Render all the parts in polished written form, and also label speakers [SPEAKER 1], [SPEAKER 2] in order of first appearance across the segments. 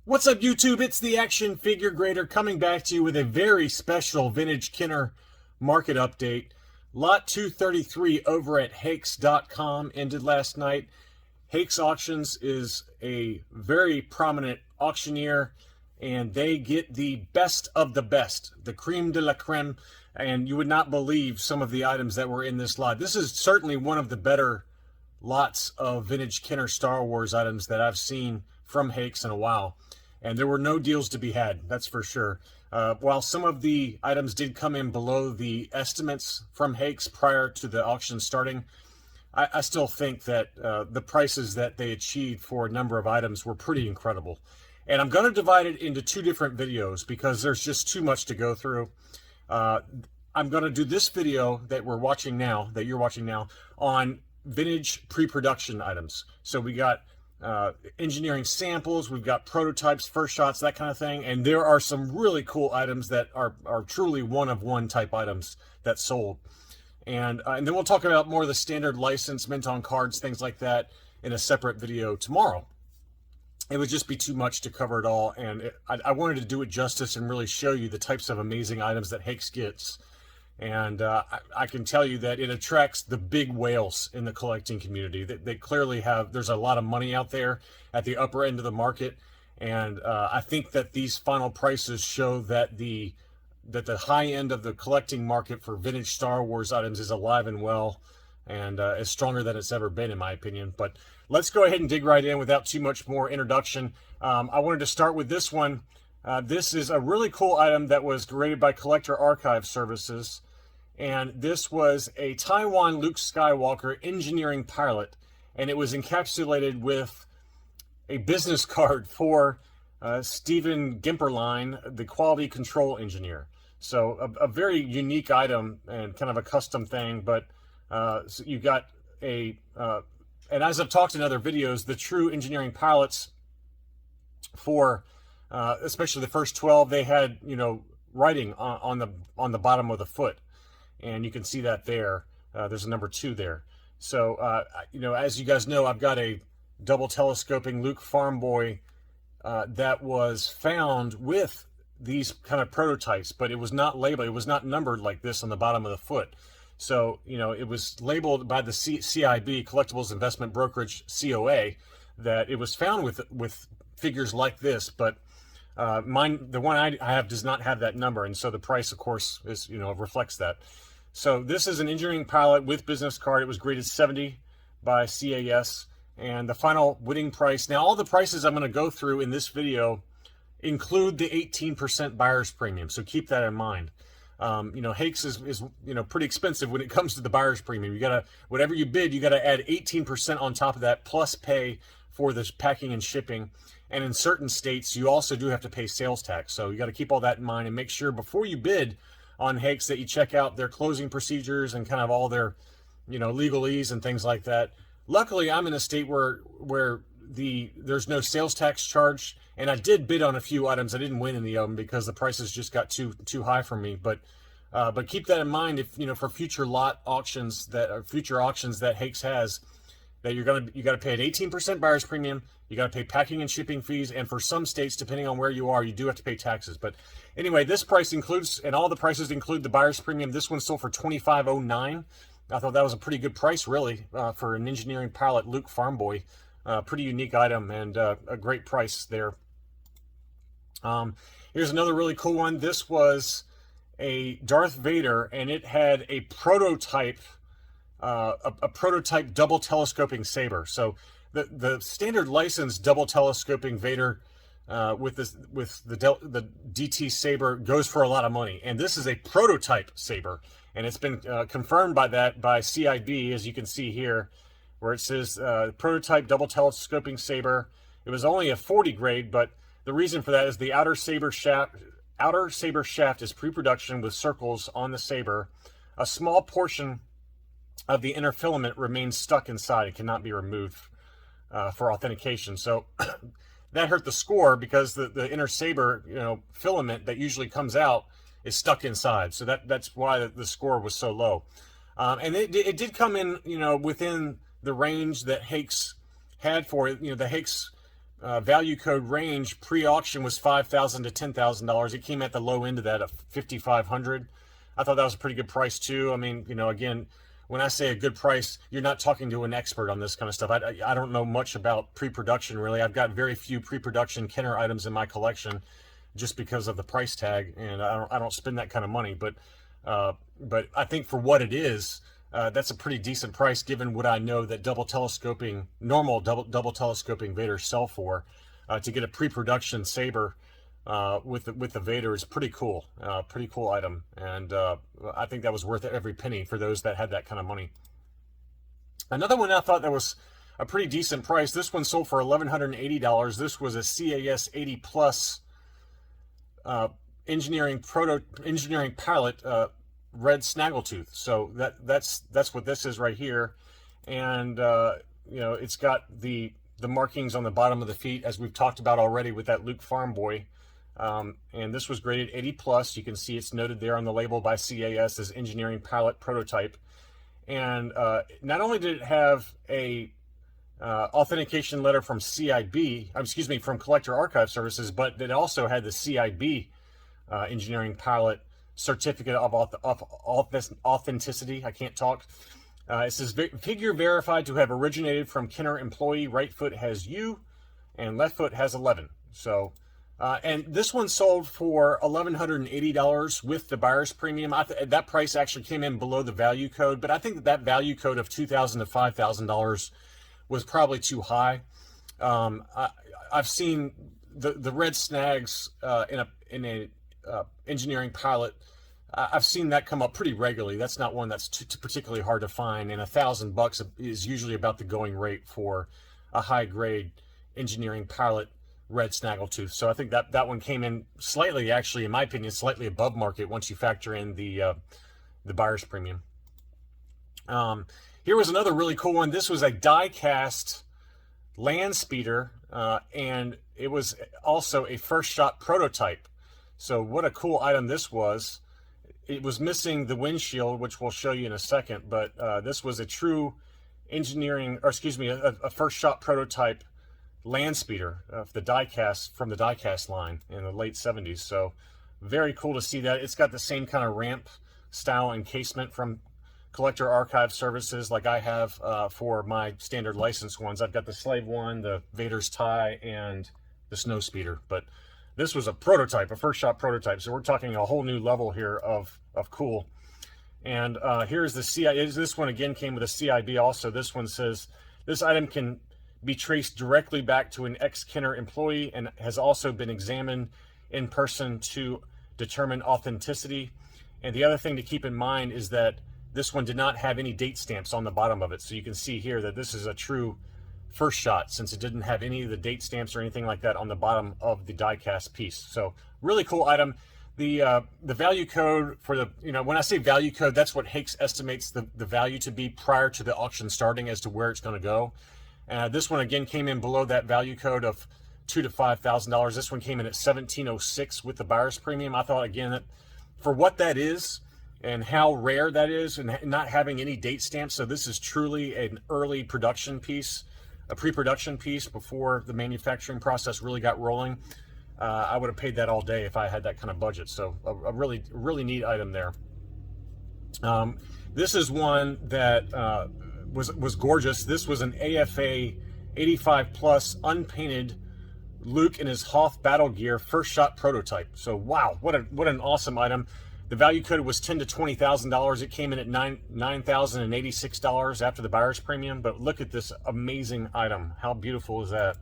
[SPEAKER 1] What's up, YouTube? It's the Action Figure Grader coming back to you with a very special Vintage Kenner market update. Lot 233 over at Hakes.com ended last night. Hakes Auctions is a very prominent auctioneer, and they get the best of the best, the creme de la creme, and you would not believe some of the items that were in this lot. This is certainly one of the better lots of Vintage Kenner Star Wars items that I've seen from Hakes in a while. And there were no deals to be had, that's for sure. While some of the items did come in below the estimates from Hakes prior to the auction starting, I still think that the prices that they achieved for a number of items were pretty incredible. And I'm going to divide it into two different videos because there's just too much to go through. I'm going to do this video that we're watching now, that you're watching now, on vintage pre-production items. So we got engineering samples, we've got prototypes, first shots, that kind of thing, and there are some really cool items that are truly one-of-one type items that sold. And then we'll talk about more of the standard license, mint on cards, things like that in a separate video tomorrow. It would just be too much to cover it all, and I wanted to do it justice and really show you the types of amazing items that Hakes gets. And I can tell you that it attracts the big whales in the collecting community. They clearly have, there's a lot of money out there at the upper end of the market. And I think that these final prices show that the high end of the collecting market for vintage Star Wars items is alive and well, and is stronger than it's ever been, in my opinion. But let's go ahead and dig right in without too much more introduction. I wanted to start with this one. This is a really cool item that was graded by Collector Archive Services. And this was a Taiwan Luke Skywalker engineering pilot, and it was encapsulated with a business card for Stephen Gimperline, the quality control engineer. So a very unique item and kind of a custom thing, but so you got a, and as I've talked in other videos, the true engineering pilots for, especially the first 12, they had, writing on the bottom of the foot. And you can see that there. There's a number 2 there. So, as you guys know, I've got a double telescoping Luke Farm Boy that was found with these kind of prototypes, but it was not labeled. It was not numbered like this on the bottom of the foot. So, it was labeled by the CIB, Collectibles Investment Brokerage, COA, that it was found with figures like this, but the one I have does not have that number, and so the price, of course, is reflects that. So this is an engineering pilot with business card. It was graded 70 by CAS, and the final winning price. Now, all the prices I'm going to go through in this video include the 18% buyer's premium, so keep that in mind. Hakes is pretty expensive when it comes to the buyer's premium. You gotta, whatever you bid, you gotta add 18% on top of that, plus pay for this packing and shipping. And in certain states, you also do have to pay sales tax. So you got to keep all that in mind and make sure before you bid on Hakes that you check out their closing procedures and kind of all their, legalese and things like that. Luckily, I'm in a state where there's no sales tax charge, and I did bid on a few items. I didn't win any of them because the prices just got too high for me. But keep that in mind if for future lot auctions future auctions that Hakes has, that you got to pay an 18% buyer's premium. You got to pay packing and shipping fees, and for some states, depending on where you are, you do have to pay taxes. But anyway, this price includes, and all the prices include the buyer's premium. This one sold for $25.09. I thought that was a pretty good price, really, for an engineering pilot Luke Farm Boy. Pretty unique item and a great price there. Here's another really cool one. This was a Darth Vader, and it had a prototype. A prototype double telescoping saber. So the standard licensed double telescoping Vader with the DT saber goes for a lot of money, and this is a prototype saber, and it's been confirmed by CIB, as you can see here, where it says prototype double telescoping saber. It was only a 40 grade, but the reason for that is the outer saber shaft is pre-production with circles on the saber. A small portion of the inner filament remains stuck inside. It cannot be removed for authentication. So that hurt the score because the inner saber filament that usually comes out is stuck inside. So that's why the score was so low. And it did come in within the range that Hakes had for it. The Hakes value code range pre-auction was $5,000 to $10,000. It came at the low end of that of $5,500. I thought that was a pretty good price too. I mean, you know, again, when I say a good price, you're not talking to an expert on this kind of stuff. I don't know much about pre-production really. I've got very few pre-production Kenner items in my collection just because of the price tag, and I don't spend that kind of money. But I think for what it is, that's a pretty decent price given what I know that normal double telescoping Vaders sell for. To get a pre-production saber with the Vader is pretty cool item, and I think that was worth every penny for those that had that kind of money. Another one I thought that was a pretty decent price. This one sold for $1,180. This was a CAS 80 plus engineering pilot red Snaggletooth. So that's what this is right here, and you know, it's got the markings on the bottom of the feet as we've talked about already with that Luke Farm Boy. And this was graded 80 plus. You can see it's noted there on the label by CAS as engineering pilot prototype. And not only did it have a authentication letter from from Collector Archive Services, but it also had the CIB engineering pilot certificate of authenticity. I can't talk. It says figure verified to have originated from Kenner employee. Right foot has U, and left foot has 11. So. And this one sold for $1,180 with the buyer's premium. That price actually came in below the value code, but I think that value code of $2,000 to $5,000 was probably too high. I've seen the red snags in a engineering pilot. I've seen that come up pretty regularly. That's not one that's too particularly hard to find, and $1,000 is usually about the going rate for a high grade engineering pilot red Snaggletooth. So I think that one came in slightly, actually, in my opinion, slightly above market once you factor in the buyer's premium. Here was another really cool one. This was a die-cast land speeder, and it was also a first shot prototype. So what a cool item this was. It was missing the windshield, which we'll show you in a second, but this was a true a first shot prototype land speeder of the diecast from the diecast line in the late 70s. So very cool to see that. It's got the same kind of ramp style encasement from Collector Archive Services like I have for my standard license ones. I've got the Slave one, the Vader's tie, and the Snow Speeder. But this was a prototype, a first shot prototype. So we're talking a whole new level here of cool. And here's the CIB. This one again came with a CIB also. This one says this item can be traced directly back to an ex-Kenner employee and has also been examined in person to determine authenticity. And the other thing to keep in mind is that this one did not have any date stamps on the bottom of it. So you can see here that this is a true first shot since it didn't have any of the date stamps or anything like that on the bottom of the die-cast piece. So really cool item. The value code for the, when I say value code, that's what Hakes estimates the value to be prior to the auction starting as to where it's going to go. This one again came in below that value code of $2,000 to $5,000. This one came in at $1,706 with the buyer's premium. I thought again that for what that is and how rare that is, and not having any date stamps, so this is truly an early production piece, a pre-production piece before the manufacturing process really got rolling. I would have paid that all day if I had that kind of budget. So a really neat item there. This is one that was gorgeous. This was an AFA 85 plus unpainted Luke in his Hoth battle gear first shot prototype. So wow, what an awesome item. The value code was $10,000 to $20,000. It came in at $9,086 after the buyer's premium. But look at this amazing item. How beautiful is that?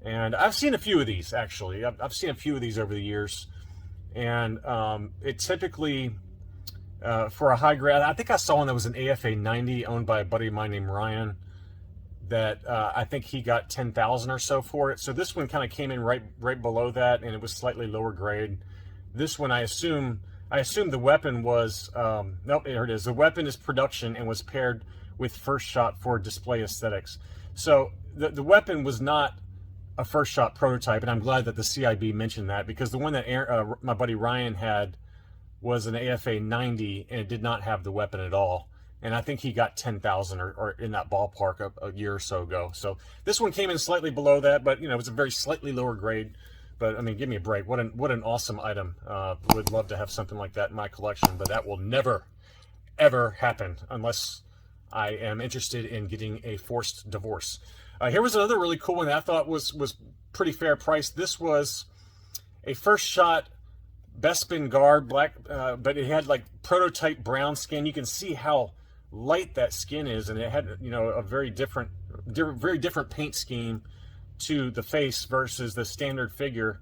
[SPEAKER 1] And I've seen a few of these actually. I've seen a few of these over the years, and it typically. For a high grade, I think I saw one that was an AFA 90 owned by a buddy of mine named Ryan that I think he got 10,000 or so for it. So this one kind of came in right below that, and it was slightly lower grade. This one, I assume the weapon was, nope, here it is. The weapon is production and was paired with first shot for display aesthetics. So the weapon was not a first shot prototype, and I'm glad that the CIB mentioned that, because the one that my buddy Ryan had was an AFA 90, and it did not have the weapon at all. and I think he got 10,000 or in that ballpark a year or so ago. So this one came in slightly below that, but you know, it was a very slightly lower grade. But I mean, give me a break. What an awesome item. Would love to have something like that in my collection, but that will never ever happen unless I am interested in getting a forced divorce. Here was another really cool one that I thought was pretty fair price. This was a first shot Bespin guard, black, but it had like prototype brown skin. You can see how light that skin is, and it had, you know, a very different paint scheme to the face versus the standard figure,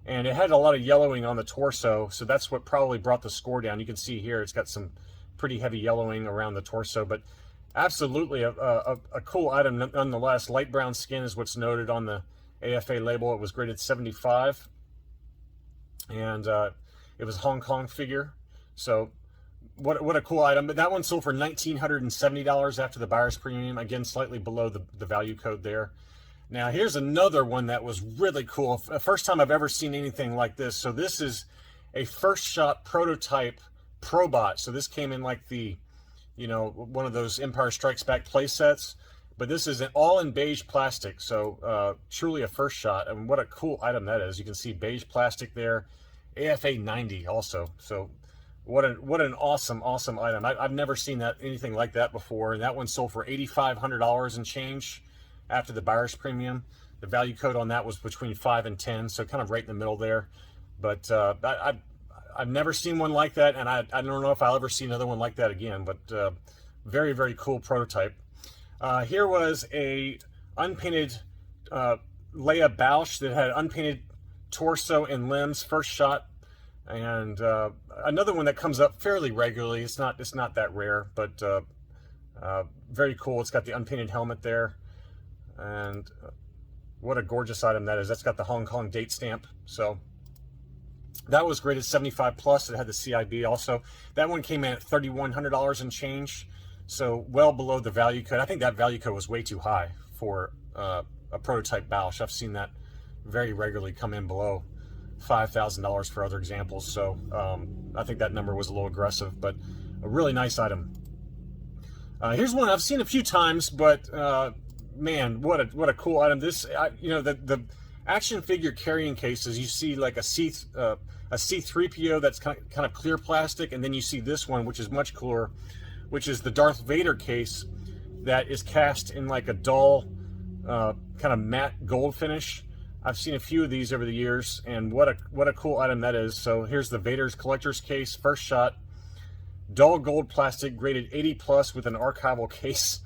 [SPEAKER 1] and it had a lot of yellowing on the torso, so that's what probably brought the score down. You can see here it's got some pretty heavy yellowing around the torso, but absolutely a cool item nonetheless. Light brown skin is what's noted on the AFA label. It was graded 75, and it was Hong Kong figure. So what a cool item. But that one sold for $1,970 after the buyer's premium. Again, slightly below the value code there. Now here's another one that was really cool. First time I've ever seen anything like this. So this is a first shot prototype Probot. So this came in like the, you know, one of those Empire Strikes Back play sets, but this is all in beige plastic. So truly a first shot, and what a cool item that is. You can see beige plastic there, AFA 90 also. So what an awesome item. I've never seen anything like that before, and that one sold for $8,500 and change after the buyer's premium. The value code on that was between 5 and 10, so kind of right in the middle there. But I've never seen one like that, and I don't know if I'll ever see another one like that again, but very, very cool prototype. Here was a unpainted Leia Bausch that had unpainted torso and limbs, first shot, and another one that comes up fairly regularly. It's not that rare, but very cool. It's got the unpainted helmet there, and what a gorgeous item that is. That's got the Hong Kong date stamp. So that was graded 75 plus. It had the CIB also. That one came in at $3,100 and change, so well below the value code. I think that value code was way too high for a prototype Bausch. I've seen that very regularly come in below $5,000 for other examples. So I think that number was a little aggressive, but a really nice item. Here's one I've seen a few times, but man, what a cool item. This, you know, the action figure carrying cases, you see like a C3PO that's kind of clear plastic, and then you see this one, which is much cooler, which is the Darth Vader case that is cast in like a dull kind of matte gold finish. I've seen a few of these over the years, and what a cool item that is. So here's the Vader's collector's case, first shot, dull gold plastic, graded 80 plus with an archival case.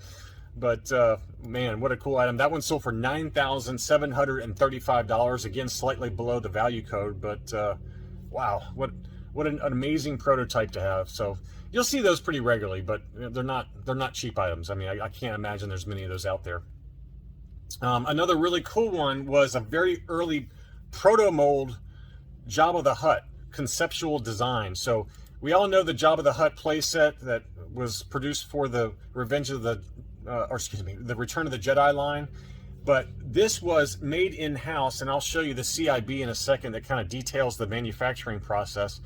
[SPEAKER 1] But man, what a cool item. That one sold for $9,735, again slightly below the value code, but wow, what an amazing prototype to have. So you'll see those pretty regularly, but they're not cheap items. I mean, I can't imagine there's many of those out there. Another really cool one was a very early proto mold Jabba the Hutt conceptual design. So we all know the Jabba the Hutt playset that was produced for the the Return of the Jedi line, but this was made in-house, and I'll show you the CIB in a second that kind of details the manufacturing process.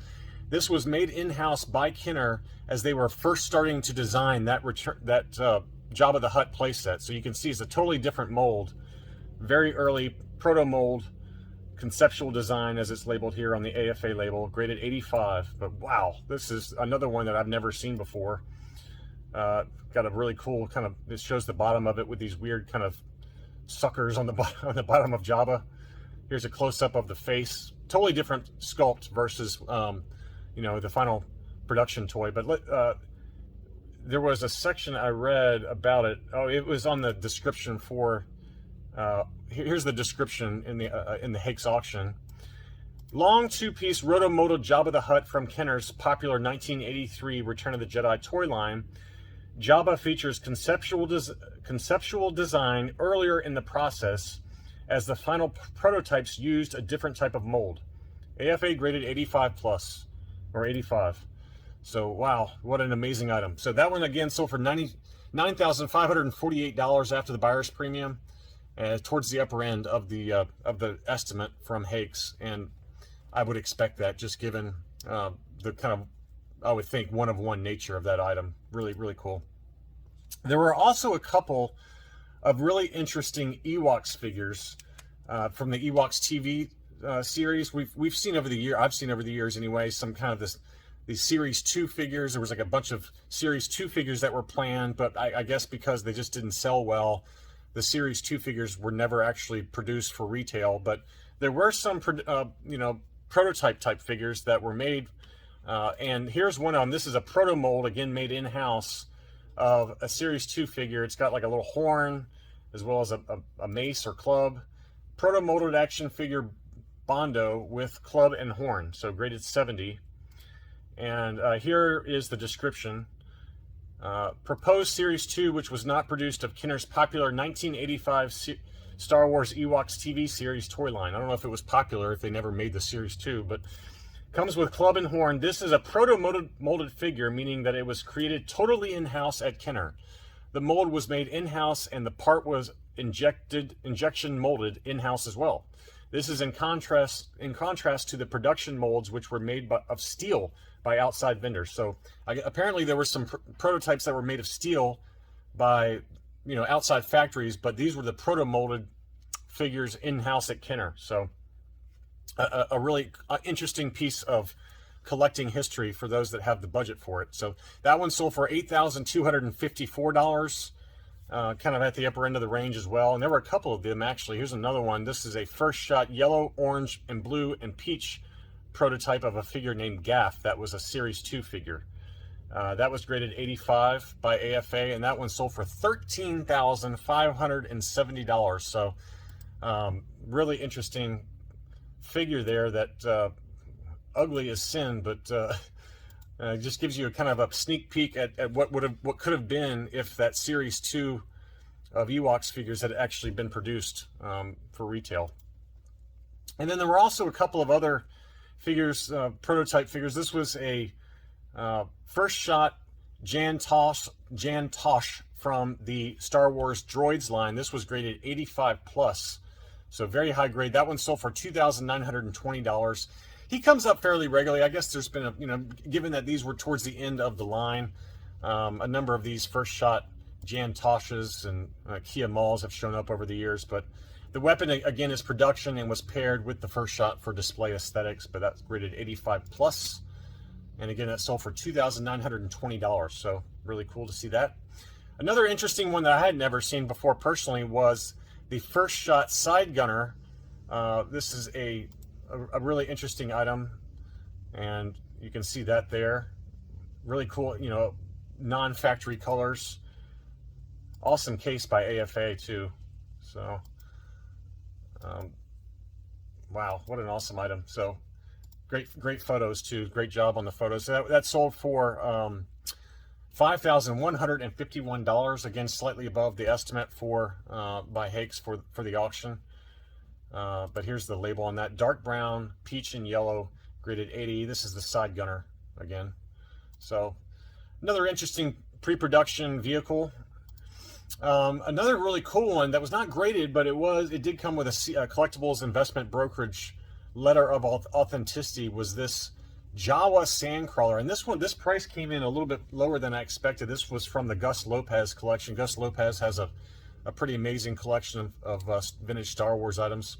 [SPEAKER 1] This was made in-house by Kenner as they were first starting to design that Jabba the Hutt playset. So you can see it's a totally different mold, very early proto mold conceptual design, as it's labeled here on the AFA label, graded 85. But wow, this is another one that I've never seen before. Got a really cool kind of, it shows the bottom of it with these weird kind of suckers on the bottom of Jabba. Here's a close-up of the face. Totally different sculpt versus you know, the final production toy. But there was a section I read about it. Oh, it was on the description for here's the description in the Hakes auction. Long two-piece rotomodal Jabba the Hutt from Kenner's popular 1983 Return of the Jedi toy line. Jabba features conceptual design earlier in the process, as the final prototypes used a different type of mold. AFA graded 85 plus, or 85. So wow, what an amazing item. So that one again sold for $99,548 after the buyer's premium, towards the upper end of the estimate from Hakes, and I would expect that, just given the kind of, I would think, one-of-one nature of that item. Really, really cool. There were also a couple of really interesting Ewoks figures from the Ewoks TV series. We've seen over the year, I've seen over the years anyway, some kind of these Series 2 figures. There was like a bunch of Series 2 figures that were planned, but I guess because they just didn't sell well, the Series 2 figures were never actually produced for retail. But there were some, prototype type figures that were made. And here's one of them. This is a proto mold, again, made in-house of a Series 2 figure. It's got like a little horn as well as a mace or club. Proto molded action figure Bondo with club and horn, so graded 70. And here is the description. Proposed Series 2, which was not produced, of Kenner's popular 1985 Star Wars Ewoks TV series toy line. I don't know if it was popular, if they never made the Series 2, but comes with club and horn. This is a proto-molded figure, meaning that it was created totally in-house at Kenner. The mold was made in-house, and the part was injection molded in-house as well. This is in contrast to the production molds, which were made of steel by outside vendors. So apparently there were some prototypes that were made of steel by outside factories, but these were the proto-molded figures in-house at Kenner. So a really interesting piece of collecting history for those that have the budget for it. So that one sold for $8,254. Kind of at the upper end of the range as well. And there were a couple of them actually. Here's another one. This is a first shot yellow, orange, and blue and peach prototype of a figure named Gaff. That was a Series 2 figure. That was graded 85 by AFA, and that one sold for $13,570. So really interesting figure there that ugly as sin, but just gives you a kind of a sneak peek at what could have been if that Series 2 of Ewoks figures had actually been produced for retail. And then there were also a couple of other figures, prototype figures. This was a first shot Jan Tosh from the Star Wars Droids line. This was graded 85 plus, so very high grade. That one sold for $2,920. He comes up fairly regularly. I guess there's been given that these were towards the end of the line, a number of these first shot Jan Toshes and Kia Malls have shown up over the years. But the weapon, again, is production and was paired with the first shot for display aesthetics, but that's graded 85 plus. And again, that sold for $2,920. So really cool to see that. Another interesting one that I had never seen before personally was the first shot side gunner. This is a really interesting item, and you can see that there. Really cool, non-factory colors. Awesome case by AFA too. So, wow, what an awesome item. So, great photos too. Great job on the photos. So that sold for $5,151. Again, slightly above the estimate for by Hakes for the auction. But here's the label on that. Dark brown, peach, and yellow, graded 80. This is the side gunner again. So another interesting pre-production vehicle. Another really cool one that was not graded, but it did come with a collectibles investment brokerage letter of authenticity, was this Jawa Sandcrawler. And this price came in a little bit lower than I expected. This was from the Gus Lopez collection. Gus Lopez has a pretty amazing collection of vintage Star Wars items.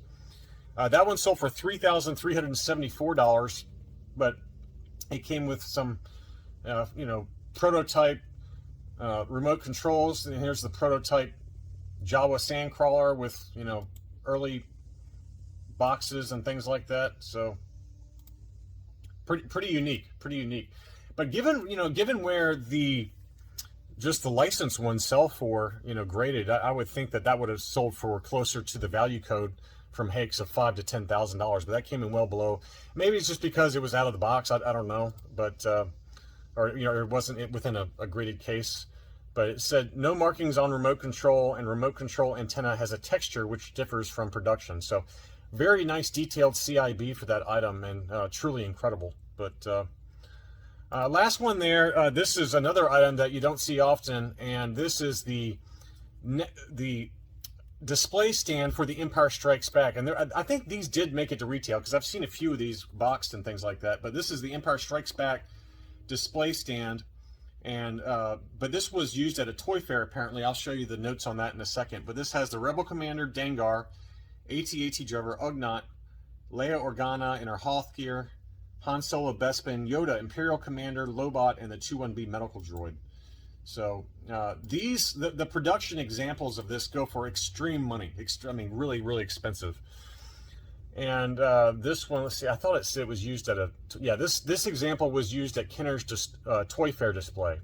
[SPEAKER 1] That one sold for $3,374, but it came with some, prototype remote controls. And here's the prototype Jawa Sandcrawler with, early boxes and things like that. So pretty unique. But given where just the licensed ones sell for, graded, I would think that would have sold for closer to the value code from Hakes of $5,000 to $10,000, but that came in well below. Maybe it's just because it was out of the box. I don't know, but it wasn't within a graded case. But it said no markings on remote control, and remote control antenna has a texture which differs from production. So very nice detailed CIB for that item, and truly incredible. But last one there, this is another item that you don't see often, and this is the display stand for the Empire Strikes Back. And I think these did make it to retail, because I've seen a few of these boxed and things like that. But this is the Empire Strikes Back display stand, And but this was used at a toy fair apparently. I'll show you the notes on that in a second. But this has the Rebel Commander, Dengar, AT-AT Drover, Ugnaught, Leia Organa in her Hoth gear, Han Solo, Bespin, Yoda, Imperial Commander, Lobot, and the 2-1B medical droid. So the production examples of this go for extreme money. I mean, really, really expensive. And this one, let's see, I thought it said it was used at a, yeah, this example was used at Kenner's toy fair display.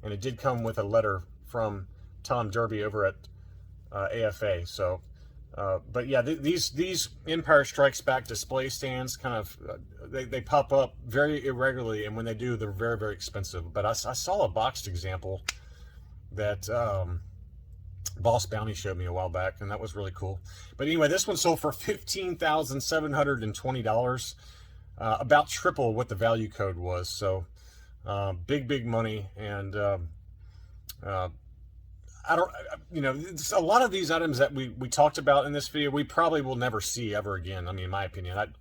[SPEAKER 1] And it did come with a letter from Tom Derby over at AFA. So, but yeah, these Empire Strikes Back display stands kind of, they pop up very irregularly. And when they do, they're very, very expensive. But I saw a boxed example that Boss Bounty showed me a while back, and that was really cool. But anyway, this one sold for $15,720, about triple what the value code was. So big money. And I don't, you know, a lot of these items that we talked about in this video, we probably will never see ever again. I mean, in my opinion,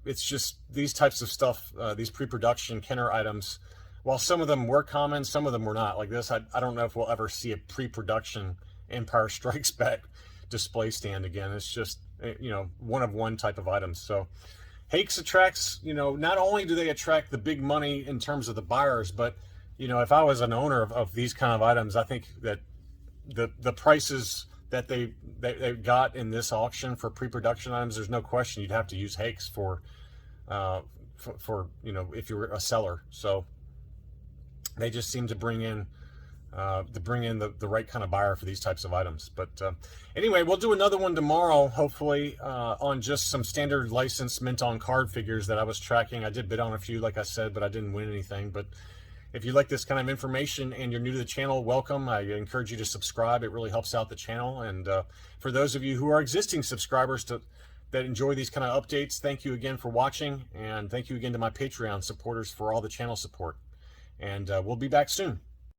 [SPEAKER 1] it's just these types of stuff, these pre-production Kenner items. While some of them were common, some of them were not. Like this, I don't know if we'll ever see a pre-production Empire Strikes Back display stand again. It's just, you know, one of one type of items. So Hakes attracts, you know, not only do they attract the big money in terms of the buyers, but, you know, if I was an owner of these kind of items, I think that the prices that they got in this auction for pre-production items, there's no question you'd have to use Hakes for you know, if you're a seller. So they just seem to bring in the right kind of buyer for these types of items. But anyway, we'll do another one tomorrow, hopefully, on just some standard license mint on card figures that I was tracking. I did bid on a few, like I said, but I didn't win anything. But if you like this kind of information and you're new to the channel, welcome. I encourage you to subscribe. It really helps out the channel. And for those of you who are existing subscribers that enjoy these kind of updates, thank you again for watching. And thank you again to my Patreon supporters for all the channel support. And we'll be back soon.